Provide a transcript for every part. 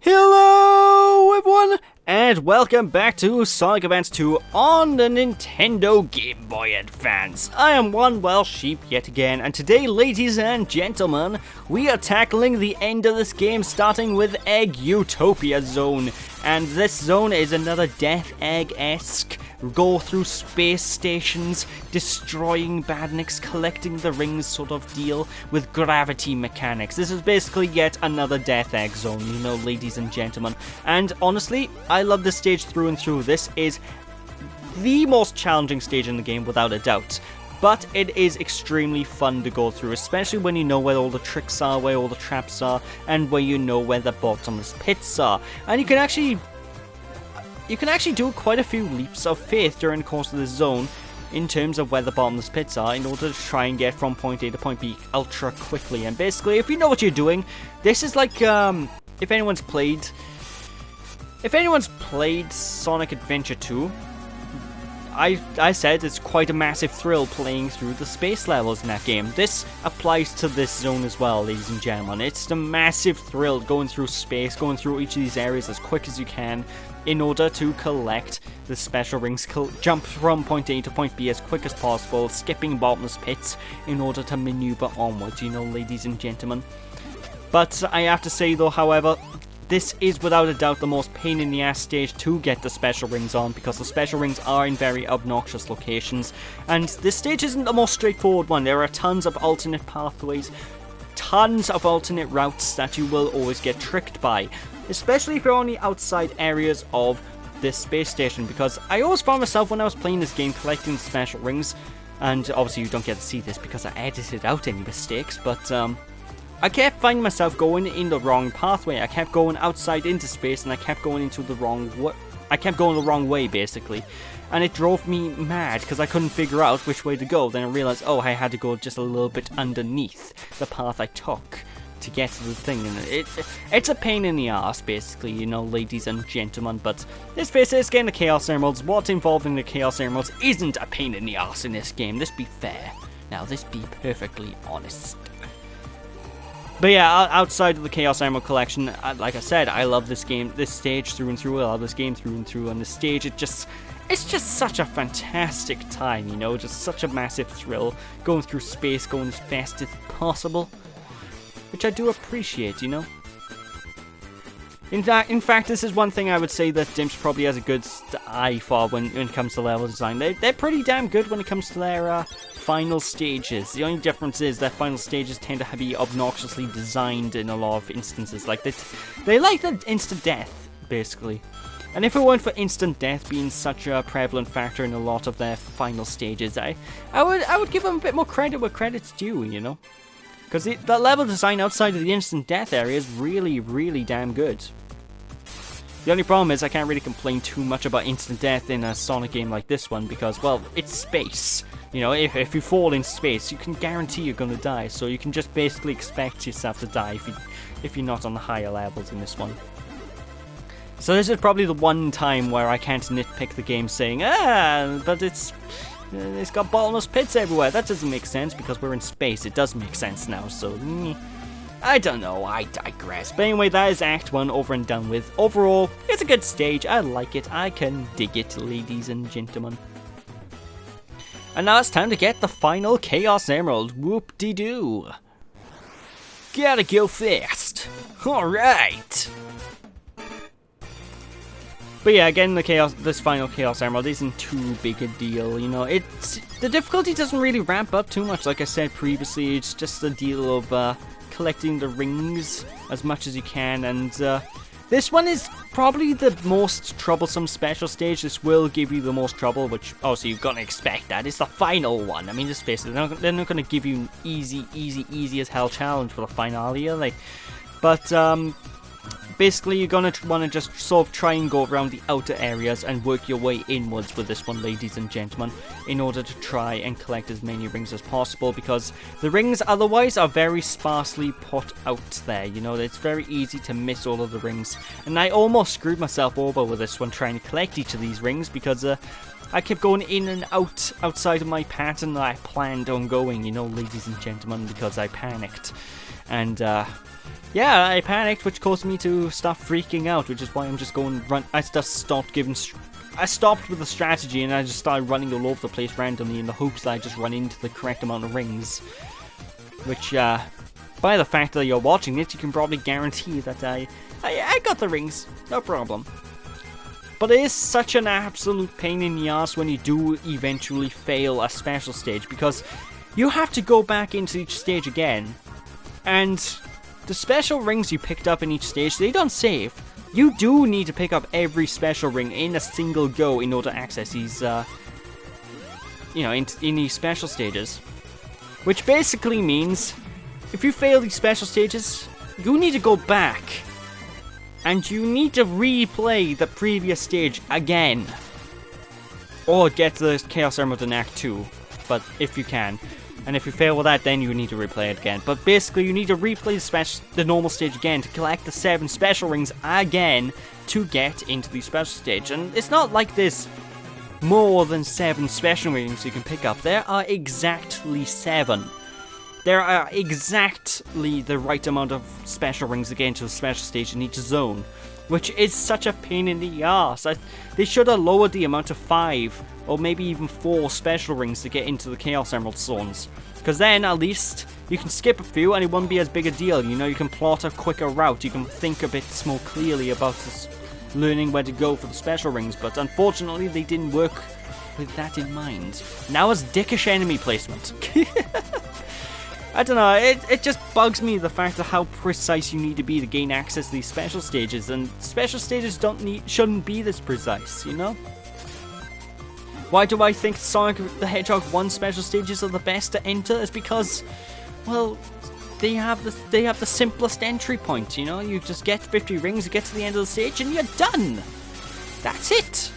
Hello everyone, and welcome back to Sonic Advance 2 on the Nintendo Game Boy Advance. I am one Welsh sheep yet again, and today, ladies and gentlemen, we are tackling the end of this game, starting with Egg Utopia Zone. And this zone is another Death Egg-esque go through space stations, destroying badniks, collecting the rings sort of deal with gravity mechanics. This is basically yet another Death Egg Zone, you know, ladies and gentlemen. And honestly, I love this stage through and through. This is the most challenging stage in the game, without a doubt. But it is extremely fun to go through, especially when you know where all the tricks are, where all the traps are, and where you know where the bottomless pits are. And you can actually do quite a few leaps of faith during the course of this zone in terms of where the bottomless pits are in order to try and get from point A to point B ultra quickly. And basically, if you know what you're doing, this is like, if anyone's played Sonic Adventure 2, I said it's quite a massive thrill playing through the space levels in that game. This applies to this zone as well, ladies and gentlemen. It's the massive thrill going through space, going through each of these areas as quick as you can in order to collect the special rings, jump from point A to point B as quick as possible, skipping bottomless pits in order to maneuver onwards, you know, ladies and gentlemen. But I have to say though, however, this is without a doubt the most pain in the ass stage to get the special rings on, because the special rings are in very obnoxious locations, and this stage isn't the most straightforward one. There are tons of alternate pathways, tons of alternate routes that you will always get tricked by, especially if you're on the outside areas of this space station, because I always found myself when I was playing this game collecting the special rings, and obviously you don't get to see this because I edited out any mistakes, but I kept finding myself going in the wrong pathway. I kept going outside into space, and I kept going into the wrong way. I kept going the wrong way, basically. And it drove me mad, because I couldn't figure out which way to go. Then I realized, oh, I had to go just a little bit underneath the path I took to get to the thing. And it's a pain in the ass, basically, you know, ladies and gentlemen. But let's face it, it's getting the Chaos Emeralds. What's involving the Chaos Emeralds isn't a pain in the ass in this game. Let's be fair. Now, let's be perfectly honest. But yeah, outside of the Chaos Emerald collection, like I said, I love this game, this stage through and through. I love this game through and through. And this stage, it's just such a fantastic time, you know, just such a massive thrill, going through space, going as fast as possible, which I do appreciate, you know. In fact, this is one thing I would say that Dimps probably has a good eye for when it comes to level design. They're pretty damn good when it comes to their final stages. The only difference is that final stages tend to be obnoxiously designed in a lot of instances. Like they like the instant death, basically. And if it weren't for instant death being such a prevalent factor in a lot of their final stages, I would give them a bit more credit where credit's due, you know. Because the level design outside of the instant death area is really, really damn good. The only problem is I can't really complain too much about instant death in a Sonic game like this one, because, well, it's space. You know, if you fall in space, you can guarantee you're going to die, so you can just basically expect yourself to die if you're not on the higher levels in this one. So this is probably the one time where I can't nitpick the game saying, but it's got bottomless pits everywhere. That doesn't make sense because we're in space. It does make sense now, so I don't know, I digress. But anyway, that is Act 1 over and done with. Overall, it's a good stage. I like it. I can dig it, ladies and gentlemen. And now it's time to get the final Chaos Emerald. Whoop-de-doo. Gotta go fast. Alright. But yeah, getting this final Chaos Emerald isn't too big a deal, you know. The difficulty doesn't really ramp up too much, like I said previously. It's just a deal of collecting the rings as much as you can, and this one is probably the most troublesome special stage. This will give you the most trouble, which obviously you've got to expect that. It's the final one. I mean, just face it, they're not going to give you an easy as hell challenge for the finale, like. But basically, you're going to want to just sort of try and go around the outer areas and work your way inwards with this one, ladies and gentlemen, in order to try and collect as many rings as possible, because the rings otherwise are very sparsely put out there, you know. It's very easy to miss all of the rings, and I almost screwed myself over with this one trying to collect each of these rings, because I kept going in and out outside of my pattern that I planned on going, you know, ladies and gentlemen, because I panicked. And yeah, I panicked, which caused me to start freaking out, which is why I'm just going run. I just stopped giving. I stopped with the strategy and I just started running all over the place randomly in the hopes that I just run into the correct amount of rings. Which, by the fact that you're watching it, you can probably guarantee that I got the rings, no problem. But it is such an absolute pain in the ass when you do eventually fail a special stage, because you have to go back into each stage again, and the special rings you picked up in each stage, they don't save. You do need to pick up every special ring in a single go in order to access these, in these special stages. Which basically means, if you fail these special stages, you need to go back. And you need to replay the previous stage again. Or get the Chaos Emerald in Act 2, but if you can. And if you fail with that, then you need to replay it again. But basically, you need to replay the normal stage again to collect the 7 special rings again to get into the special stage. And it's not like there's more than 7 special rings you can pick up. There are exactly 7. There are exactly the right amount of special rings to get into a special stage in each zone, which is such a pain in the ass. They should have lowered the amount to 5, or maybe even 4 special rings to get into the Chaos Emerald zones. Because then, at least, you can skip a few and it won't be as big a deal. You know, you can plot a quicker route, you can think a bit more clearly about learning where to go for the special rings, but unfortunately they didn't work with that in mind. Now it's dickish enemy placement. I don't know, it just bugs me the fact of how precise you need to be to gain access to these special stages, and special stages shouldn't be this precise, you know? Why do I think Sonic the Hedgehog 1 special stages are the best to enter? It's because, well, they have the simplest entry point, you know? You just get 50 rings, you get to the end of the stage, and you're done! That's it!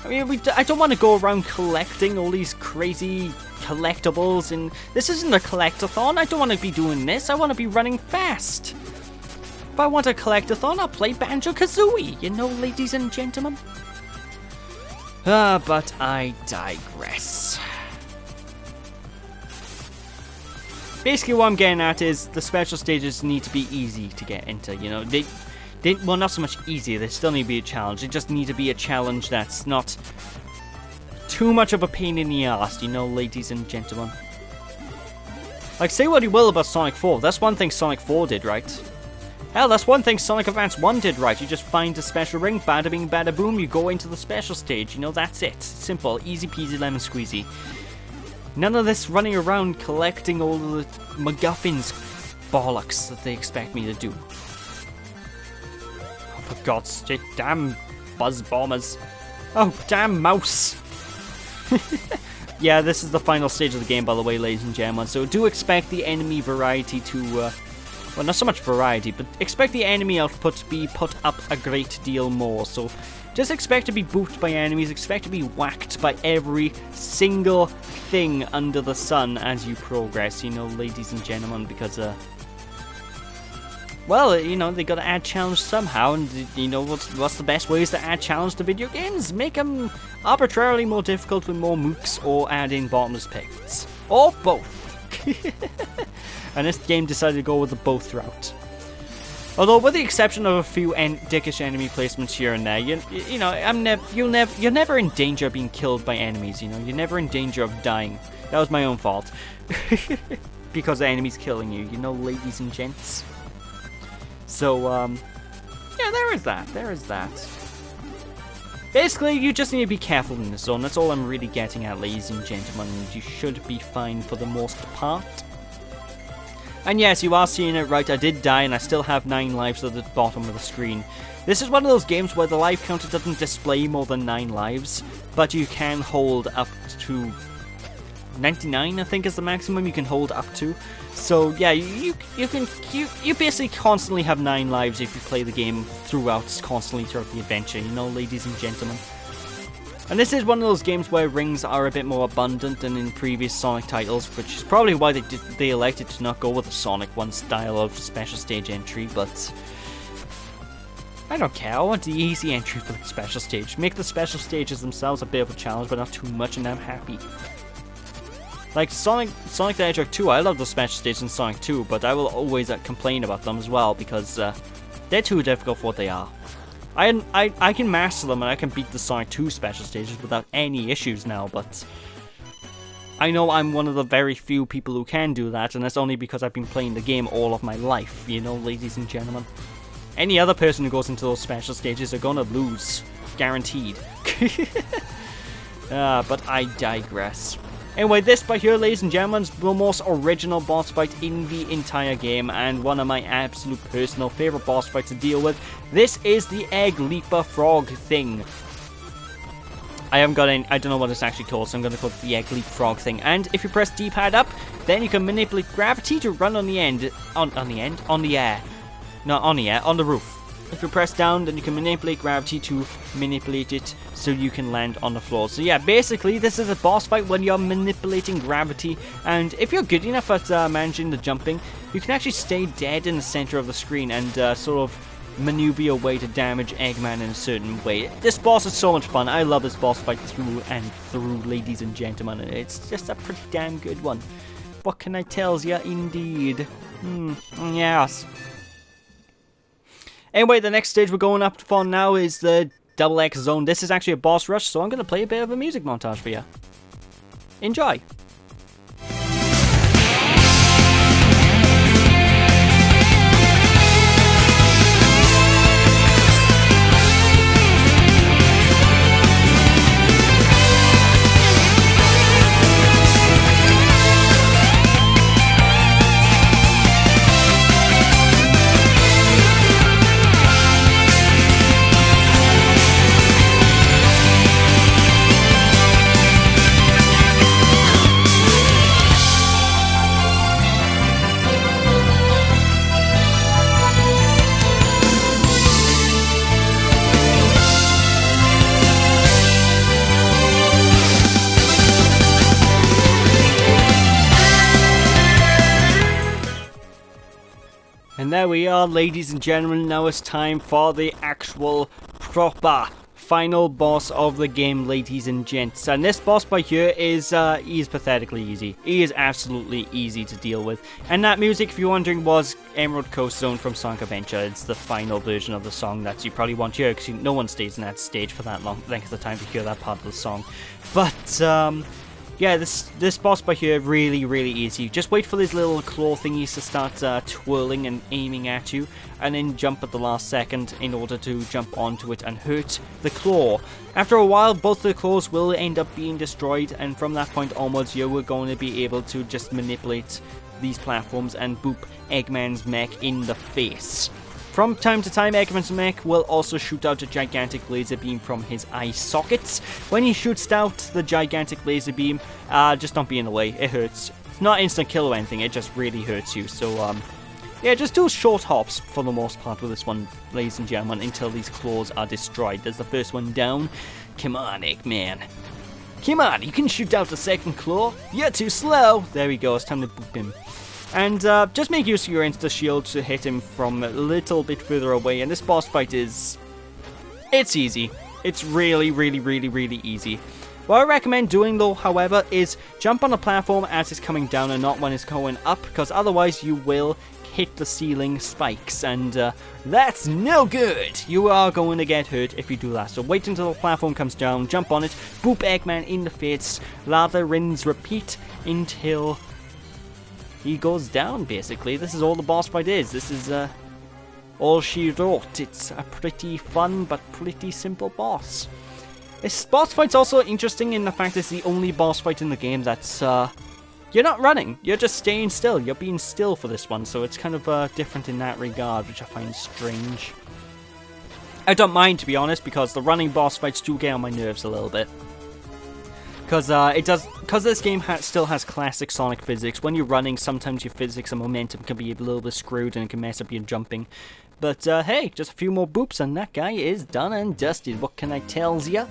I mean, I don't want to go around collecting all these crazy collectibles, and this isn't a collectathon. I don't want to be doing this. I want to be running fast. If I want a collectathon, I'll play Banjo-Kazooie, you know, ladies and gentlemen. But I digress. Basically, what I'm getting at is the special stages need to be easy to get into, you know. Well, not so much easy, they still need to be a challenge. They just need to be a challenge that's not too much of a pain in the ass, you know, ladies and gentlemen. Like, say what you will about Sonic 4, that's one thing Sonic 4 did right. Hell, that's one thing Sonic Advance 1 did right. You just find a special ring, bada bing, bada boom, you go into the special stage, you know, that's it. Simple, easy peasy lemon squeezy. None of this running around collecting all of the MacGuffins bollocks that they expect me to do. For God's sake, damn buzz bombers. Oh, damn mouse. Yeah, this is the final stage of the game, by the way, ladies and gentlemen. So do expect the enemy variety to, well, not so much variety, but expect the enemy output to be put up a great deal more. So just expect to be booped by enemies, expect to be whacked by every single thing under the sun as you progress, you know, ladies and gentlemen, because, well, you know, they gotta add challenge somehow, and you know what's the best ways to add challenge to video games? Make them arbitrarily more difficult with more mooks, or add in bottomless pits. Or both. And this game decided to go with the both route. Although, with the exception of a few dickish enemy placements here and there, you know, you're never in danger of being killed by enemies, you know, you're never in danger of dying. That was my own fault. Because the enemy's killing you, you know, ladies and gents. So, yeah, there is that. Basically, you just need to be careful in this zone. That's all I'm really getting at, ladies and gentlemen. You should be fine for the most part. And yes, you are seeing it right. I did die, and I still have 9 lives at the bottom of the screen. This is one of those games where the life counter doesn't display more than 9 lives, but you can hold up to 99, I think, is the maximum you can hold up to. So yeah, you basically constantly have 9 lives if you play the game constantly throughout the adventure, you know, ladies and gentlemen. And this is one of those games where rings are a bit more abundant than in previous Sonic titles, which is probably why they elected to not go with the Sonic 1 style of special stage entry, but I don't care. I want the easy entry for the special stage. Make the special stages themselves a bit of a challenge, but not too much, and I'm happy. Like Sonic the Hedgehog 2, I love the special stages in Sonic 2, but I will always complain about them as well because they're too difficult for what they are. I can master them and I can beat the Sonic 2 special stages without any issues now, but I know I'm one of the very few people who can do that, and that's only because I've been playing the game all of my life, you know, ladies and gentlemen. Any other person who goes into those special stages are gonna lose. Guaranteed. But I digress. Anyway, this by here, ladies and gentlemen, is the most original boss fight in the entire game, and one of my absolute personal favourite boss fights to deal with. This is the Egg Leaper Frog thing. I haven't got any, I don't know what it's actually called, so I'm going to call it the Egg Leap Frog thing. And if you press D-pad up, then you can manipulate gravity to run on the end, on the air. Not on the air, on the roof. If you press down, then you can manipulate gravity to manipulate it so you can land on the floor. So yeah, basically this is a boss fight when you're manipulating gravity, and if you're good enough at managing the jumping, you can actually stay dead in the center of the screen and sort of maneuver your way to damage Eggman in a certain way. This boss is so much fun. I love this boss fight through and through, ladies and gentlemen. It's just a pretty damn good one. What can I tell ya, indeed? Yes. Anyway, the next stage we're going up for now is the Double X Zone. This is actually a boss rush, so I'm going to play a bit of a music montage for you. Enjoy! And there we are, ladies and gentlemen. Now it's time for the actual proper final boss of the game, ladies and gents. And this boss by here is he is pathetically easy. He is absolutely easy to deal with. And that music, if you're wondering, was Emerald Coast Zone from Sonic Adventure. It's the final version of the song that you probably won't hear, because no one stays in that stage for that long length of time to hear that part of the song. But yeah, this boss by here, really, really easy. Just wait for these little claw thingies to start twirling and aiming at you, and then jump at the last second in order to jump onto it and hurt the claw. After a while, both the claws will end up being destroyed, and from that point onwards, you are going to be able to just manipulate these platforms and boop Eggman's mech in the face. From time to time, Eggman's mech will also shoot out a gigantic laser beam from his eye sockets. When he shoots out the gigantic laser beam, just don't be in the way, it hurts. It's not instant kill or anything, it just really hurts you. So, yeah, just do short hops for the most part with this one, ladies and gentlemen, until these claws are destroyed. There's the first one down. Come on, Eggman. Come on, you can shoot out the second claw. You're too slow. There we go, it's time to boop him. And just make use of your insta-shield to hit him from a little bit further away. And this boss fight is... it's easy. It's really, really, really, really easy. What I recommend doing, though, however, is jump on the platform as it's coming down and not when it's going up, because otherwise you will hit the ceiling spikes, and that's no good. You are going to get hurt if you do that. So wait until the platform comes down, jump on it, boop Eggman in the face, lather, rinse, repeat until he goes down, basically. This is all the boss fight is. This is all she wrote. It's a pretty fun but pretty simple boss. This boss fight's also interesting in the fact it's the only boss fight in the game that's you're not running, you're just staying still. You're being still for this one, so it's kind of different in that regard, which I find strange. I don't mind, to be honest, because the running boss fights do get on my nerves a little bit. Because this game still has classic Sonic physics. When you're running, sometimes your physics and momentum can be a little bit screwed and it can mess up your jumping. But hey, just a few more boops and that guy is done and dusted. What can I tell ya?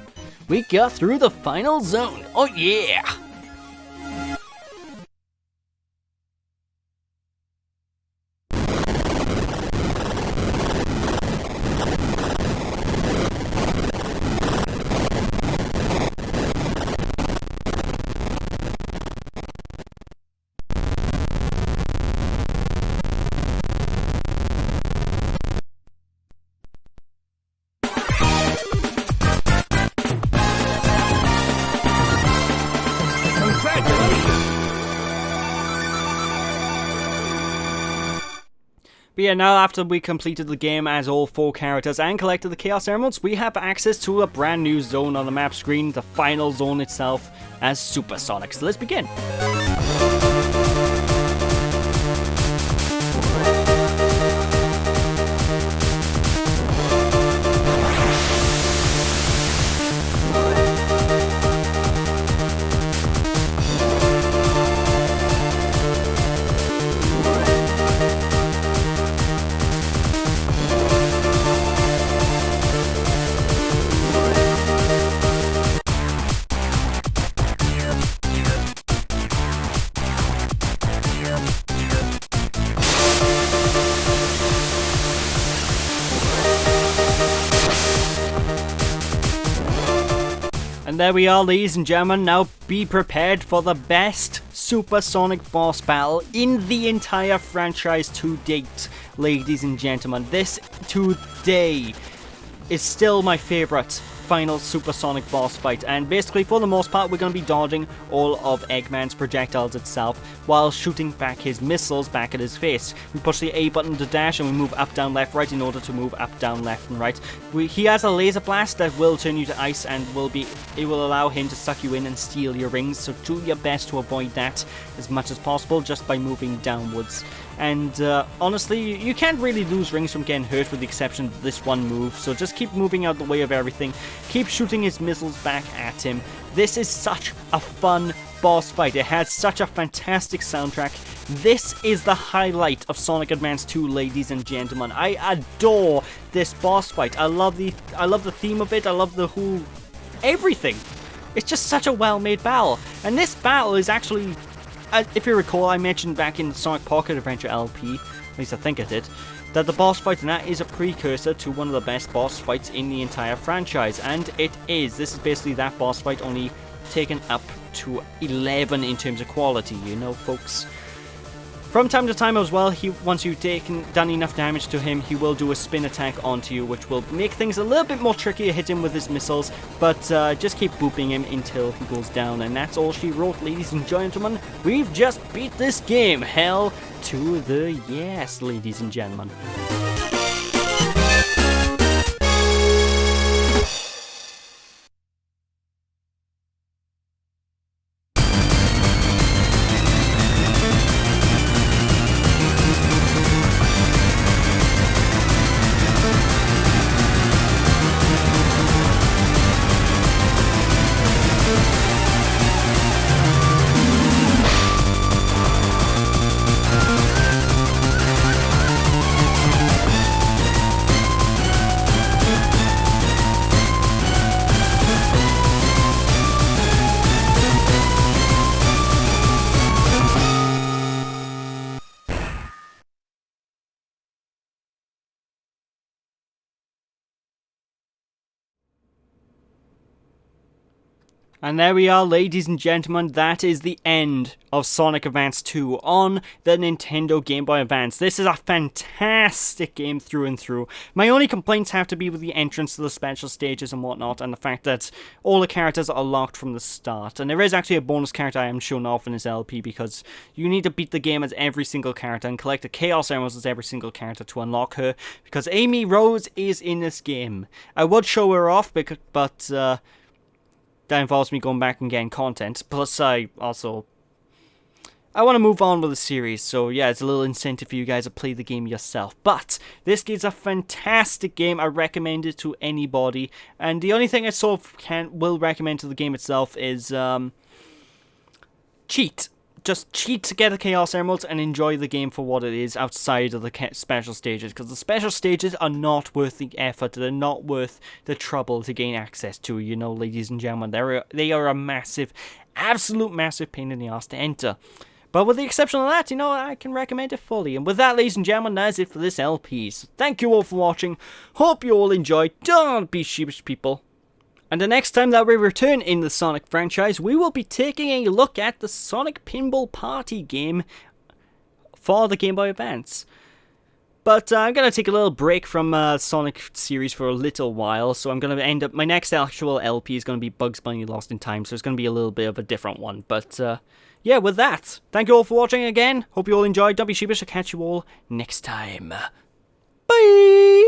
We got through the final zone. Oh yeah! But yeah, now after we completed the game as all 4 characters and collected the Chaos Emeralds, we have access to a brand new zone on the map screen, the final zone itself, as Supersonic. So let's begin. And there we are, ladies and gentlemen. Now be prepared for the best Supersonic boss battle in the entire franchise to date, ladies and gentlemen. This today is still my favorite final Supersonic boss fight, and basically for the most part we're going to be dodging all of Eggman's projectiles itself while shooting back his missiles back at his face. We push the A button to dash and we move up, down, left, right in order to move up, down, left and right. He has a laser blast that will turn you to ice and it will allow him to suck you in and steal your rings, so do your best to avoid that as much as possible just by moving downwards. And honestly, you can't really lose rings from getting hurt with the exception of this one move, so just keep moving out the way of everything. Keep shooting his missiles back at him. This is such a fun boss fight. It has such a fantastic soundtrack. This is the highlight of Sonic Advance 2, ladies and gentlemen. I adore this boss fight. I love the theme of it. I love the whole everything. It's just such a well-made battle. And this battle is actually, if you recall, I mentioned back in the Sonic Pocket Adventure LP, at least I think I did, that the boss fight in that is a precursor to one of the best boss fights in the entire franchise, and it is. This is basically that boss fight, only taken up to 11 in terms of quality, you know, folks. From time to time as well, once you've done enough damage to him, he will do a spin attack onto you, which will make things a little bit more tricky to hit him with his missiles, but just keep booping him until he goes down, and that's all she wrote, ladies and gentlemen. We've just beat this game, hell to the yes, ladies and gentlemen. And there we are, ladies and gentlemen, that is the end of Sonic Advance 2 on the Nintendo Game Boy Advance. This is a fantastic game through and through. My only complaints have to be with the entrance to the special stages and whatnot, and the fact that all the characters are locked from the start. And there is actually a bonus character I am showing off in this LP, because you need to beat the game as every single character and collect the Chaos Emeralds as every single character to unlock her, because Amy Rose is in this game. I would show her off, but that involves me going back and getting content. Plus, I want to move on with the series, so yeah, it's a little incentive for you guys to play the game yourself. But this game's a fantastic game. I recommend it to anybody, and the only thing I sort of will recommend to the game itself is cheat. Just cheat to get the Chaos Emeralds and enjoy the game for what it is outside of the special stages, because the special stages are not worth the effort. They're not worth the trouble to gain access to, you know, ladies and gentlemen. They are a massive, absolute massive pain in the ass to enter. But with the exception of that, you know, I can recommend it fully. And with that, ladies and gentlemen, that's it for this LP. So thank you all for watching. Hope you all enjoyed. Don't be sheepish, people. And the next time that we return in the Sonic franchise, we will be taking a look at the Sonic Pinball Party game for the Game Boy Advance. But I'm going to take a little break from Sonic series for a little while, so I'm going to end up... My next actual LP is going to be Bugs Bunny Lost in Time, so it's going to be a little bit of a different one. But yeah, with that, thank you all for watching again. Hope you all enjoyed. Don't be sheepish. I'll catch you all next time. Bye!